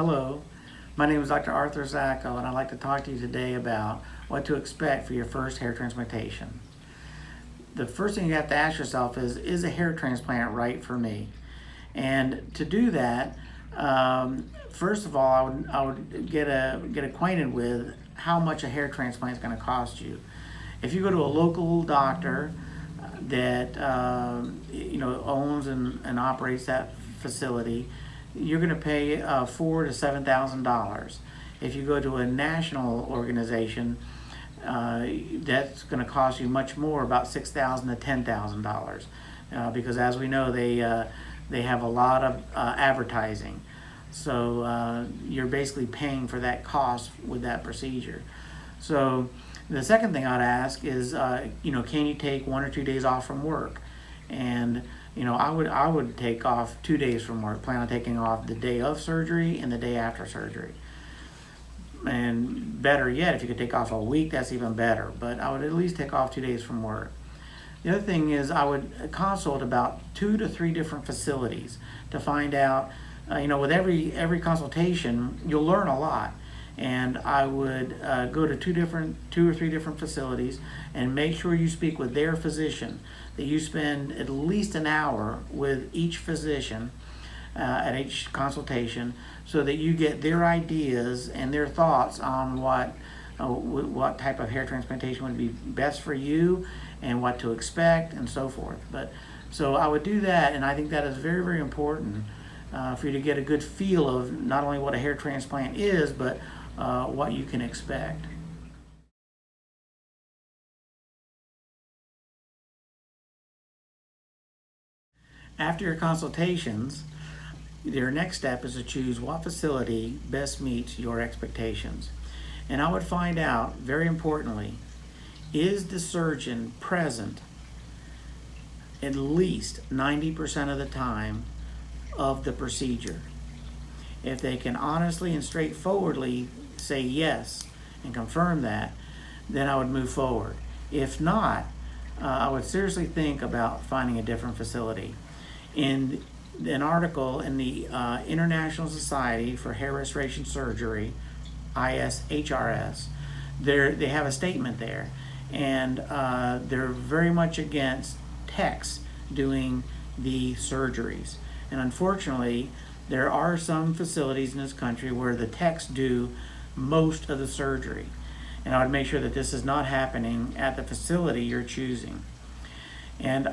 Hello, my name is Dr. Arthur Zacco, and I'd like to talk to you today about what to expect for your first hair transplantation. The first thing you have to ask yourself is a hair transplant right for me? And to do that, first of all, I would get acquainted with how much a hair transplant is going to cost you. If you go to a local doctor that owns and operates that facility, you're going to pay $4,000 to $7,000. If you go to a national organization, that's going to cost you much more, about $6,000 to $10,000, because as we know, they have a lot of advertising. So you're basically paying for that cost with that procedure. So the second thing I'd ask is, can you take 1 or 2 days off from work? And I would take off 2 days from work. Plan on taking off the day of surgery and the day after surgery. And better yet, if you could take off a week, that's even better. But I would at least take off 2 days from work. The other thing is I would consult about 2 to 3 different facilities to find out. With every consultation, you'll learn a lot. And I would go to 2 or 3 different facilities and make sure you speak with their physician, that you spend at least an hour with each physician at each consultation, so that you get their ideas and their thoughts on what type of hair transplantation would be best for you and what to expect and so forth. So I would do that, and I think that is very, very important for you to get a good feel of not only what a hair transplant is, but what you can expect. After your consultations, your next step is to choose what facility best meets your expectations. And I would find out, very importantly, is the surgeon present at least 90% of the time of the procedure? If they can honestly and straightforwardly say yes and confirm that, then I would move forward. If not, I would seriously think about finding a different facility. In an article in the International Society for Hair Restoration Surgery, ISHRS, they have a statement there, and they're very much against techs doing the surgeries. And unfortunately, there are some facilities in this country where the techs do most of the surgery. And I would make sure that this is not happening at the facility you're choosing. And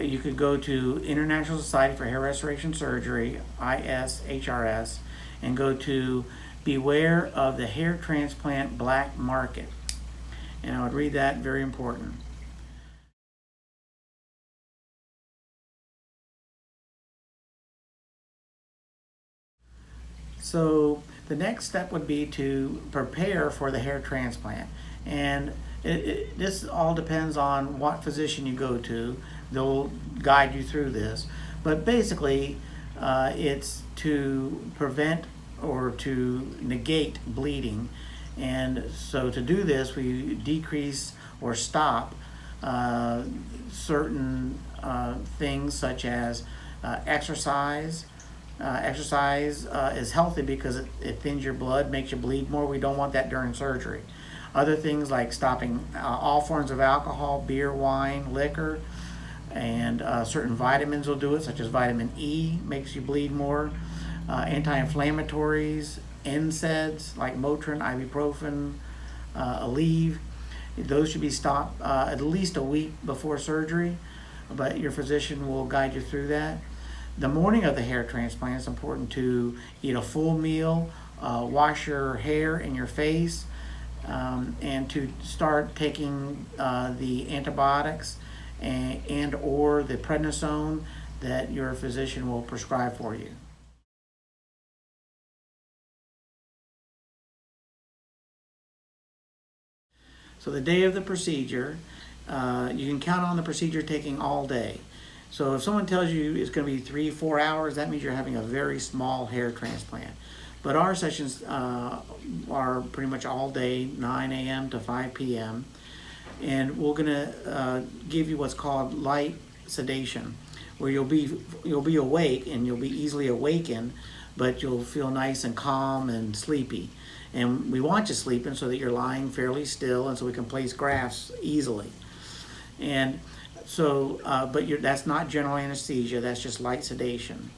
you could go to International Society for Hair Restoration Surgery, ISHRS, and go to Beware of the Hair Transplant Black Market. And I would read that, very important. So the next step would be to prepare for the hair transplant. And this all depends on what physician you go to. They'll guide you through this. But basically, it's to prevent or to negate bleeding. And so to do this, we decrease or stop certain things such as exercise. Exercise is healthy because it thins your blood, makes you bleed more. We don't want that during surgery. Other things like stopping all forms of alcohol, beer, wine, liquor, and certain vitamins will do it, such as vitamin E, makes you bleed more. Anti-inflammatories, NSAIDs like Motrin, ibuprofen, Aleve, those should be stopped at least a week before surgery, but your physician will guide you through that. The morning of the hair transplant, it's important to eat a full meal, wash your hair and your face, and to start taking the antibiotics and or the prednisone that your physician will prescribe for you. So the day of the procedure, you can count on the procedure taking all day. So if someone tells you it's going to be 3-4 hours, that means you're having a very small hair transplant. But our sessions are pretty much all day, 9 a.m. to 5 p.m. And we're going to give you what's called light sedation, where you'll be awake and you'll be easily awakened but you'll feel nice and calm and sleepy. And we want you sleeping so that you're lying fairly still and so we can place grafts easily. And so, that's not general anesthesia, that's just light sedation.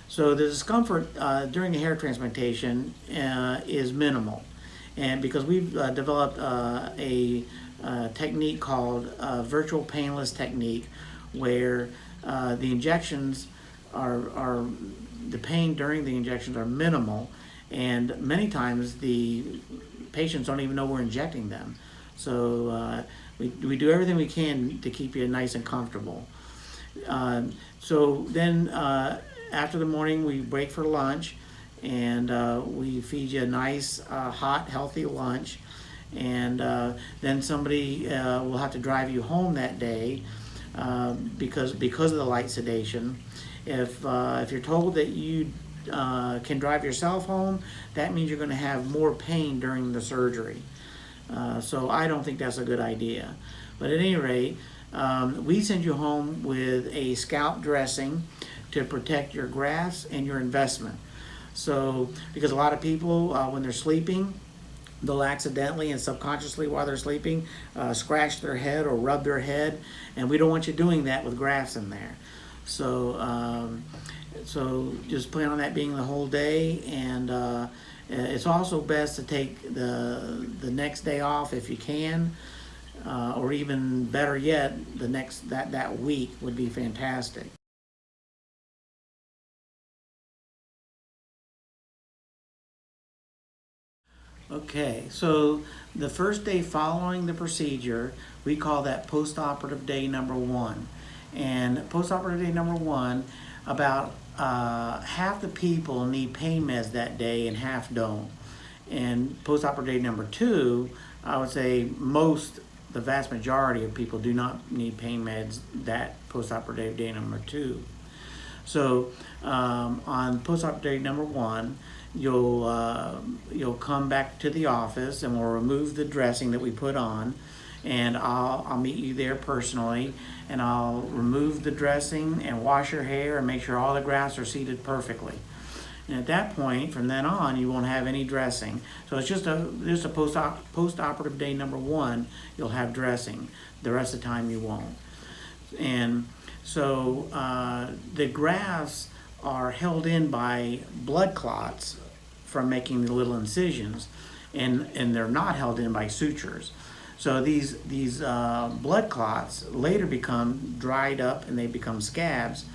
So the discomfort during the hair transplantation is minimal. And because we've developed a technique called virtual painless technique, where the injections are the pain during the injections are minimal, and many times the patients don't even know we're injecting them. So we do everything we can to keep you nice and comfortable. So then after the morning, we break for lunch, and we feed you a nice, hot, healthy lunch. And then somebody will have to drive you home that day because of the light sedation. If you're told that you can drive yourself home, that means you're going to have more pain during the surgery. So I don't think that's a good idea. But at any rate, we send you home with a scalp dressing to protect your grafts and your investment. So, because a lot of people, when they're sleeping, they'll accidentally and subconsciously while they're sleeping scratch their head or rub their head, and we don't want you doing that with grafts in there. So, so just plan on that being the whole day, and it's also best to take the next day off if you can, or even better yet, that week would be fantastic. Okay, so the first day following the procedure, we call that post-operative day number 1. And post-operative day number 1, about half the people need pain meds that day and half don't. And post-operative day number 2, I would say the vast majority of people do not need pain meds that post-operative day number 2. So on post-operative day number 1, you'll come back to the office, and we'll remove the dressing that we put on, and I'll meet you there personally, and I'll remove the dressing and wash your hair and make sure all the grafts are seated perfectly. And at that point, from then on, you won't have any dressing. So it's just a post-operative day number 1, you'll have dressing. The rest of the time you won't. And so the grafts are held in by blood clots from making the little incisions, and they're not held in by sutures. So these blood clots later become dried up and they become scabs.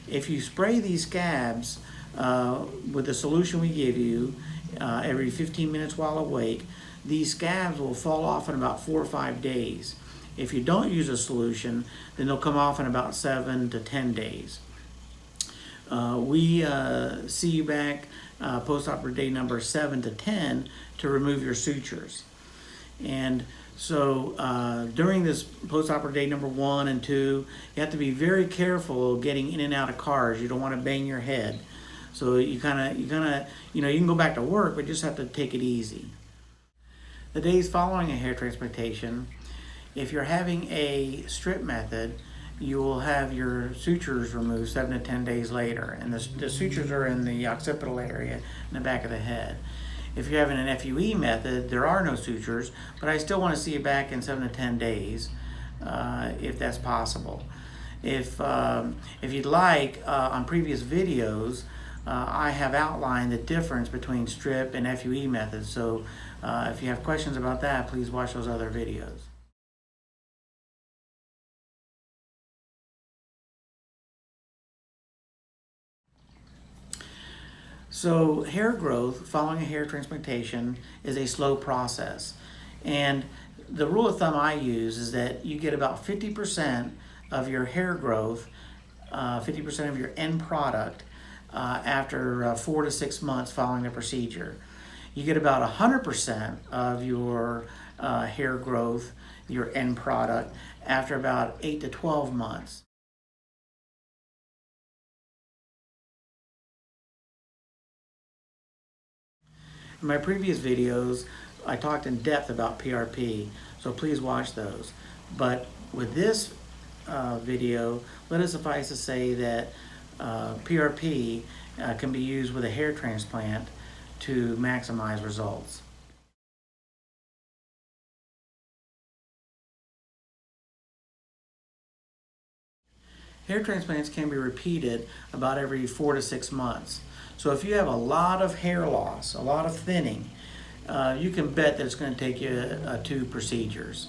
If you spray these scabs with the solution we give you every 15 minutes while awake, these scabs will fall off in about 4 or 5 days. If you don't use a solution, then they'll come off in about 7 to 10 days. We see you back post-operative day number 7 to 10 to remove your sutures. And so during this post-operative day number 1 and 2, you have to be very careful getting in and out of cars. You don't want to bang your head. So you can go back to work, but just have to take it easy. The days following a hair transplantation, if you're having a strip method, you will have your sutures removed 7 to 10 days later, and the sutures are in the occipital area in the back of the head. If you're having an FUE method, there are no sutures, but I still want to see you back in 7 to 10 days, if that's possible. If you'd like, on previous videos, I have outlined the difference between strip and FUE methods, so if you have questions about that, please watch those other videos. So hair growth following a hair transplantation is a slow process. And the rule of thumb I use is that you get about 50% of your hair growth, 50% of your end product after 4 to 6 months following the procedure. You get about 100% of your hair growth, your end product, after about 8 to 12 months. In my previous videos, I talked in depth about PRP, so please watch those. But with this video, let it suffice to say that PRP can be used with a hair transplant to maximize results. Hair transplants can be repeated about every 4 to 6 months. So if you have a lot of hair loss, a lot of thinning, you can bet that it's going to take you 2 procedures.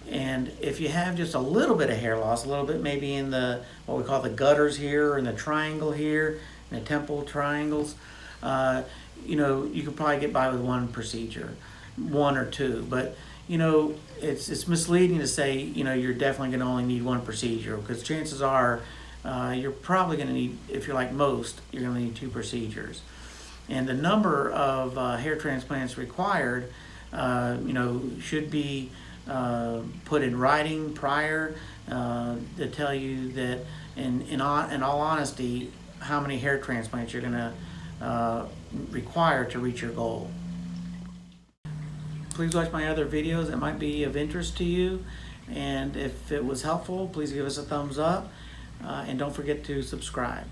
And if you have just a little bit of hair loss, a little bit maybe in the what we call the gutters here, or in the triangle here, in the temple triangles, you could probably get by with 1 procedure, 1 or 2. But it's misleading to say you're definitely going to only need 1 procedure, because chances are you're probably going to need, if you're like most, you're going to need 2 procedures. And the number of hair transplants required, should be put in writing prior to tell you that, in all honesty, how many hair transplants you're going to require to reach your goal. Please watch my other videos that might be of interest to you, and if it was helpful, please give us a thumbs up, and don't forget to subscribe.